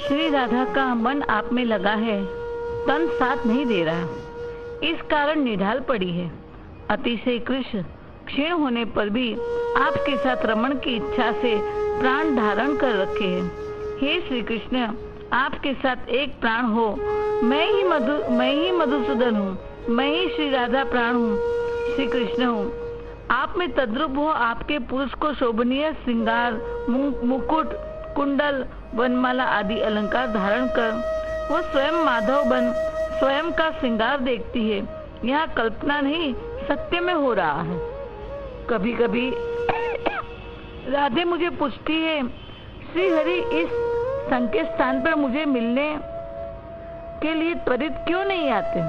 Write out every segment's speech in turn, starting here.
श्री राधा का मन आप में लगा है, तन साथ नहीं दे रहा, इस कारण निढाल पड़ी है। अतिशय कृष्ण क्षीण होने पर भी आपके साथ रमण की इच्छा से प्राण धारण कर रखे हैं। हे श्री कृष्ण, आपके साथ एक प्राण हो, मैं ही मधुसूदन हूँ, मैं ही श्री राधा प्राण हूँ, श्री कृष्ण हूँ। आप में तद्रूप हो आपके पुरुष को शोभनीय श्रृंगार, मुकुट, कुंडल, वनमाला आदि अलंकार धारण कर वो स्वयं माधव बन स्वयं का श्रृंगार देखती है। यहाँ कल्पना नहीं, सत्य में हो रहा है। कभी कभी राधे मुझे पूछती है, श्री हरि इस संकेत स्थान पर मुझे मिलने के लिए त्वरित क्यों नहीं आते?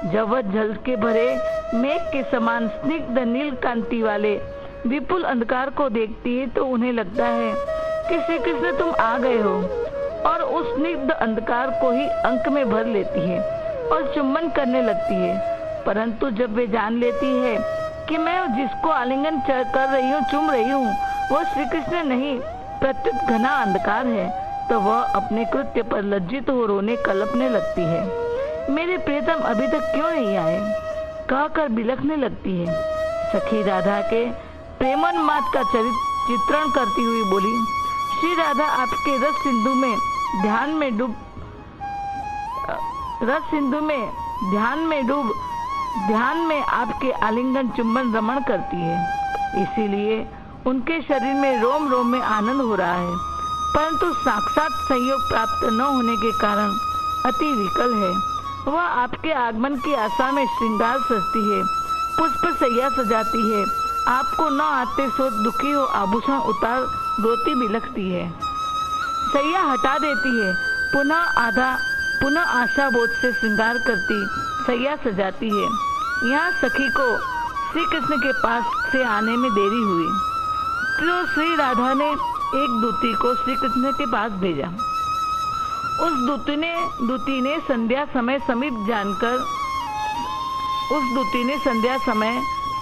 जब वह जल के भरे मेघ के समान स्निग्ध नील कांति वाले विपुल अंधकार को देखती है तो उन्हें लगता है कि श्री कृष्ण तुम आ गए हो, और उस स्निग्ध अंधकार को ही अंक में भर लेती है और चुम्बन करने लगती है। परंतु जब वे जान लेती है कि मैं जिसको आलिंगन कर रही हूँ, चुम रही हूँ, वो श्री कृष्ण नहीं प्रत्युत घना अंधकार है, तो वह अपने कृत्य पर लज्जित हो रोने कलपने लगती है। मेरे प्रियतम अभी तक क्यों नहीं आए, कहकर बिलखने लगती है। सखी राधा के प्रेमोन्माद का चित्रण करती हुई बोली, श्री राधा आपके रस सिंधु में ध्यान में आपके आलिंगन चुंबन रमण करती है, इसीलिए उनके शरीर में रोम रोम में आनंद हो रहा है। परंतु साक्षात संयोग प्राप्त न होने के कारण अति विकल है। वह आपके आगमन की आशा में श्रृंगार सजती है, पुष्प सैया सजाती है, आपको न आते सो दुखी हो आभूषण उतार रोती बिलखती है, सैया हटा देती है, पुनः आशा बोध से श्रृंगार करती सैया सजाती है। यहाँ सखी को श्री कृष्ण के पास से आने में देरी हुई, तो श्री राधा ने एक दूती को श्री कृष्ण के पास भेजा। उस दूती ने संध्या समय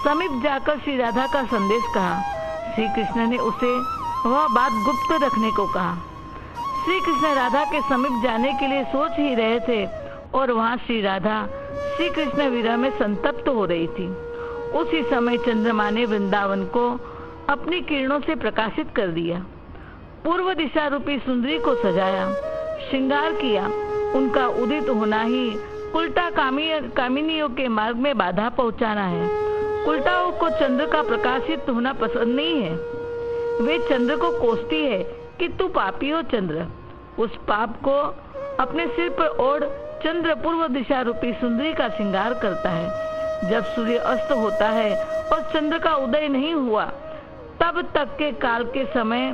समीप जाकर श्री राधा का संदेश कहा। श्री कृष्ण ने उसे वह बात गुप्त रखने को कहा। श्री कृष्ण राधा के समीप जाने के लिए सोच ही रहे थे और वहाँ श्री राधा श्री कृष्ण विरह में संतप्त हो रही थी। उसी समय चंद्रमा ने वृंदावन को अपनी किरणों से प्रकाशित कर दिया। पूर्व दिशा रूपी सुंदरी को सजाया, श्रृंगार किया। उनका उदित होना ही उल्टा कामिनियों के मार्ग में बाधा पहुंचाना है। उल्टाओं को चंद्र का प्रकाशित होना पसंद नहीं है। वे चंद्र को कोसती है कि तू पापी हो चंद्र। उस पाप को अपने सिर पर ओढ़ चंद्र पूर्व दिशा रूपी सुंदरी का श्रृंगार करता है। जब सूर्य अस्त होता है और चंद्र का उदय नहीं हुआ, तब तक के काल के समय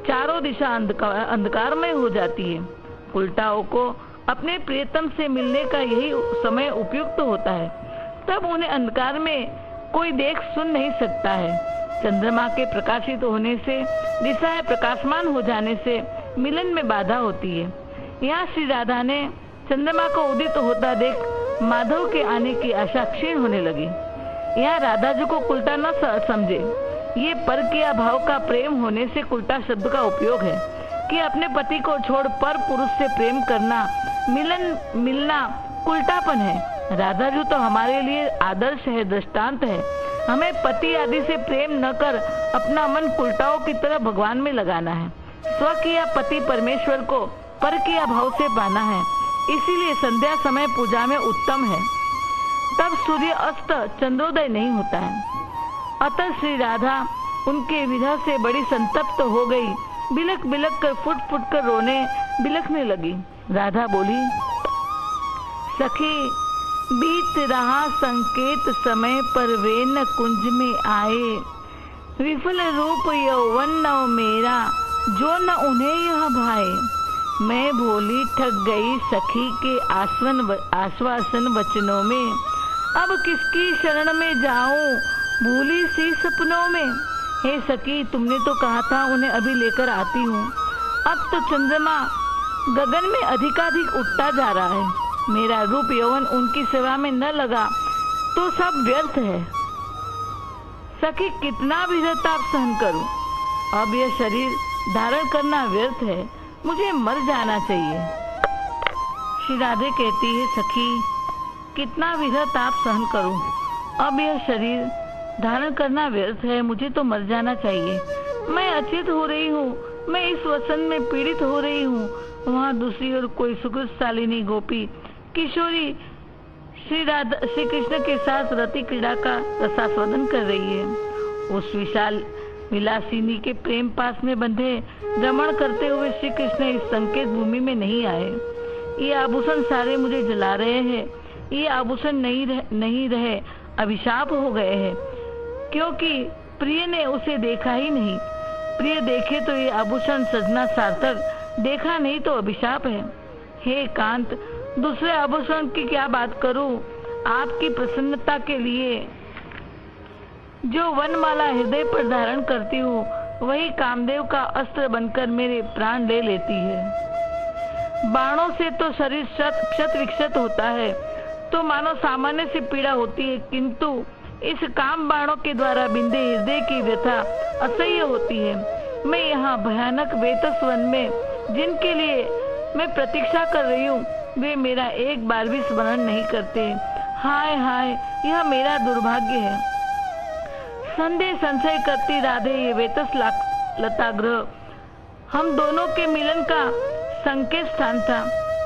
चारों दिशा अंधकारमय हो जाती है। उल्टाओं को अपने प्रियतम से मिलने का यही समय उपयुक्त होता है। तब उन्हें अंधकार में कोई देख सुन नहीं सकता है। चंद्रमा के प्रकाशित होने से, दिशाएं प्रकाशमान हो जाने से मिलन में बाधा होती है। यहाँ श्री राधा ने चंद्रमा को उदित होता देख माधव के आने की आशा क्षीण होने लगी। यहाँ राधा जी को कुलटा न समझे। ये पर किया भाव का प्रेम होने से कुलटा शब्द का उपयोग है कि अपने पति को छोड़ पर पुरुष से प्रेम करना, मिलना कुलटापन है। राधा जी तो हमारे लिए आदर्श है, दृष्टांत है। हमें पति आदि से प्रेम न कर अपना मन कुलटाओं की तरह भगवान में लगाना है। स्व किया पति परमेश्वर को पर किया भाव से पाना है। इसीलिए संध्या समय पूजा में उत्तम है। तब सूर्य अस्त चंद्रोदय नहीं होता है। अतः श्री राधा उनके विरह से बड़ी संतप्त हो गई। बिलख बिलख कर फुट कर रोने बिलखने लगी। राधा बोली, सखी बीत रहा संकेत समय पर वे न कुंज में आए। विफल रूप यौवन नव मेरा जो न उन्हें यह भाए। मैं भोली ठग गई सखी के आश्वासन वचनों में। अब किसकी शरण में जाऊं भूली सी सपनों में। हे सखी, तुमने तो कहा था उन्हें अभी लेकर आती हूँ। अब तो चंद्रमा गगन में अधिकाधिक उठता जा रहा है। मेरा रूप यौवन उनकी सेवा में न लगा तो सब व्यर्थ है। सखी, कितना भी ताप सहन करूं, अब यह शरीर धारण करना व्यर्थ है। मुझे मर जाना चाहिए। श्री राधे कहती है, सखी कितना विरह ताप सहन करूं, अब यह शरीर धारण करना व्यर्थ है, मुझे तो मर जाना चाहिए। मैं अचेत हो रही हूँ, मैं इस वसन में पीड़ित हो रही हूँ। वहाँ दूसरी ओर कोई सुकृतशालिनी गोपी किशोरी श्री कृष्ण के साथ रति क्रीड़ा का रसास्वादन कर रही है। उस विशाल विलासिनी के प्रेम पास में बंधे रमण करते हुए श्री कृष्ण इस संकेत भूमि में नहीं आए। ये आभूषण सारे मुझे जला रहे हैं, ये आभूषण नहीं रहे अभिशाप हो गए हैं, क्योंकि प्रिय ने उसे देखा ही नहीं। प्रिय देखे तो ये आभूषण सजना सार्थक, देखा नहीं तो अभिशाप है। हे कांत, दूसरे आभूषण की क्या बात करूं? आपकी प्रसन्नता के लिए जो वनमाला हृदय पर धारण करती हूँ, वही कामदेव का अस्त्र बनकर मेरे प्राण ले लेती है। बाणों से तो शरीर क्षत विक्षत होता है, तो मानो सामान्य सी पीड़ा होती है, किंतु इस काम बाणों के द्वारा बिंदे हृदय की व्यथा असह्य होती है। मैं यहाँ भयानक वेतस वन में जिनके लिए मैं प्रतीक्षा कर रही हूँ, वे मेरा एक बार भी स्मरण नहीं करते। हाय हाय, यह मेरा दुर्भाग्य है। संदेह संशय करती राधे ये वेतस लतागृह हम दोनों के मिलन का संकेत स्थान था,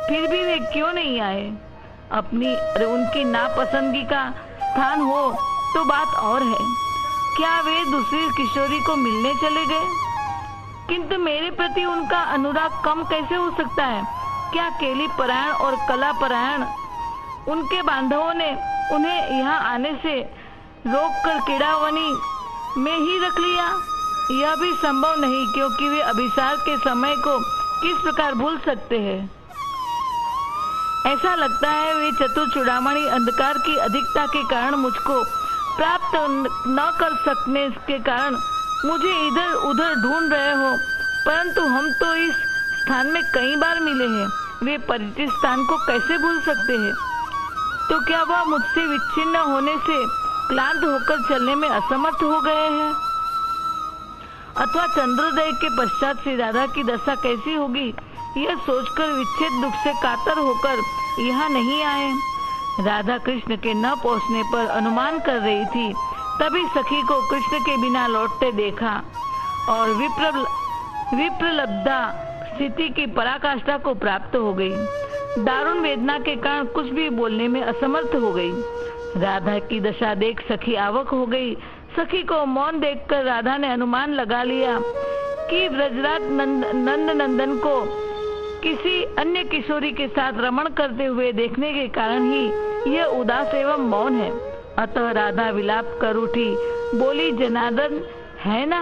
फिर भी वे क्यों नहीं आए? अपनी उनकी नापसंदगी का स्थान हो तो बात और है, क्या वे दूसरी किशोरी को मिलने चले गए? किंतु मेरे प्रति उनका अनुराग कम कैसे हो सकता है? क्या केली परायण और कला परायण उनके बांधवों ने उन्हें यहाँ आने से रोककर क्रीड़ावनी में ही रख लिया? यह भी संभव नहीं, क्योंकि वे अभिसार के समय को किस प्रकार भूल सकते हैं? ऐसा लगता है वे चतुर चूड़ामणि अंधकार की अधिकता के कारण मुझको प्राप्त न कर सकने के कारण मुझे इधर उधर ढूंढ रहे हो, परंतु हम तो इस स्थान में कई बार मिले हैं। वे परिचित स्थान को कैसे भूल सकते हैं? तो क्या वह मुझसे विच्छिन्न होने से क्लांत होकर चलने में असमर्थ हो गए हैं? अथवा चंद्रोदय के पश्चात श्री राधा की दशा कैसी होगी, यह सोचकर विच्छेद दुख से कातर होकर यहाँ नहीं आए। राधा कृष्ण के न पहुँचने पर अनुमान कर रही थी, तभी सखी को कृष्ण के बिना लौटते देखा और विप्रलब्धा स्थिति की पराकाष्ठा को प्राप्त हो गई। दारुण वेदना के कारण कुछ भी बोलने में असमर्थ हो गई। राधा की दशा देख सखी आवक हो गई। सखी को मौन देखकर राधा ने अनुमान लगा लिया कि ब्रजराज नंद नंदन को किसी अन्य किशोरी के साथ रमण करते हुए देखने के कारण ही यह उदास एवं मौन है। अतः राधा विलाप कर उठी, बोली, जनार्दन है ना,